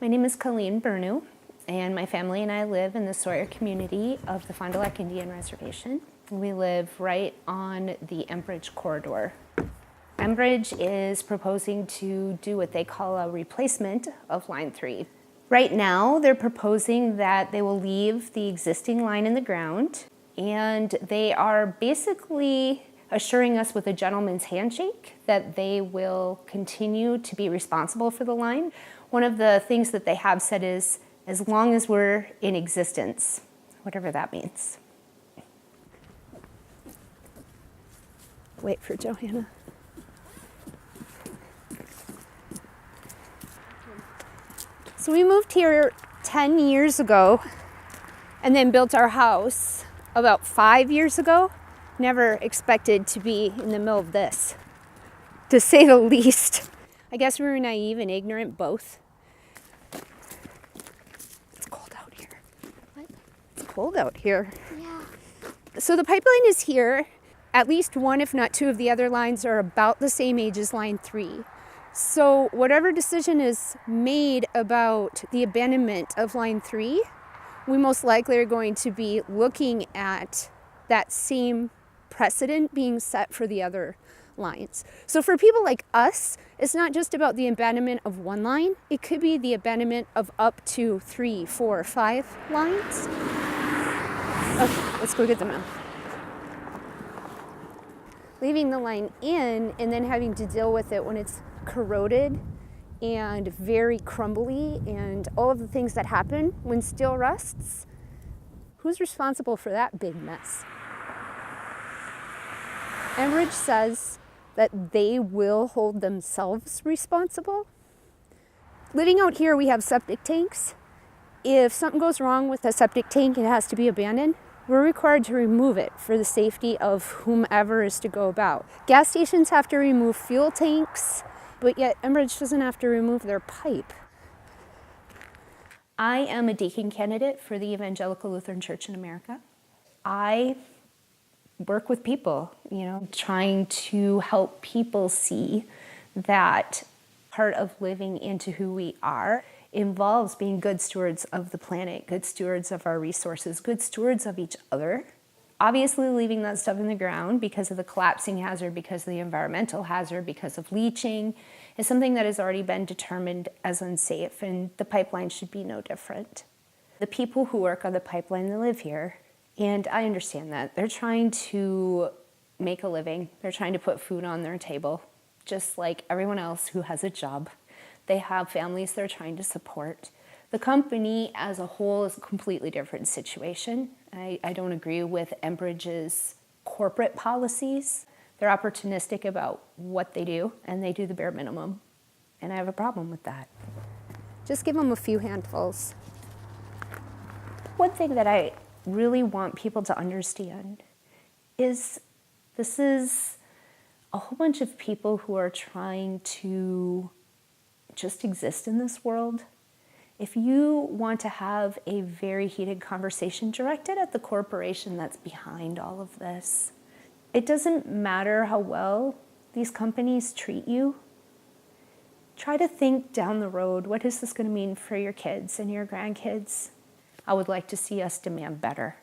My name is Colleen Bernu, and my family and I live in the Sawyer community of the Fond du Lac Indian Reservation. We live right on the Enbridge corridor. Enbridge is proposing to do what they call a replacement of Line 3. Right now, they're proposing that they will leave the existing line in the ground, and they are basically assuring us with a gentleman's handshake that they will continue to be responsible for the line. One of the things that they have said is, as long as we're in existence, whatever that means. Wait for Johanna. So we moved here 10 years ago and then built our house about 5 years ago. Never expected to be in the middle of this, to say the least. I guess we were naive and ignorant both. It's cold out here. What? It's cold out here. Yeah. So the pipeline is here. At least one, if not two, of the other lines are about the same age as Line 3. So whatever decision is made about the abandonment of Line 3, we most likely are going to be looking at that same precedent being set for the other lines. So for people like us, it's not just about the abandonment of one line. It could be the abandonment of up to 3, 4, 5 lines. Okay, let's go get them now. Leaving the line in and then having to deal with it when it's corroded and very crumbly and all of the things that happen when steel rusts. Who's responsible for that big mess? Enbridge says that they will hold themselves responsible. Living out here, we have septic tanks. If something goes wrong with a septic tank, it has to be abandoned. We're required to remove it for the safety of whomever is to go about. Gas stations have to remove fuel tanks, but yet Enbridge doesn't have to remove their pipe. I am a deacon candidate for the Evangelical Lutheran Church in America. I work with people, trying to help people see that part of living into who we are involves being good stewards of the planet, good stewards of our resources, good stewards of each other. Obviously, leaving that stuff in the ground because of the collapsing hazard, because of the environmental hazard, because of leaching, is something that has already been determined as unsafe, and the pipeline should be no different. The people who work on the pipeline, they live here, and I understand that. They're trying to make a living. They're trying to put food on their table, just like everyone else who has a job. They have families they're trying to support. The company as a whole is a completely different situation. I don't agree with Enbridge's corporate policies. They're opportunistic about what they do, and they do the bare minimum. And I have a problem with that. Just give them a few handfuls. One thing that I really want people to understand is this is a whole bunch of people who are trying to just exist in this world. If you want to have a very heated conversation, direct it at the corporation that's behind all of this. It doesn't matter how well these companies treat you. Try to think down the road, what is this going to mean for your kids and your grandkids? I would like to see us demand better.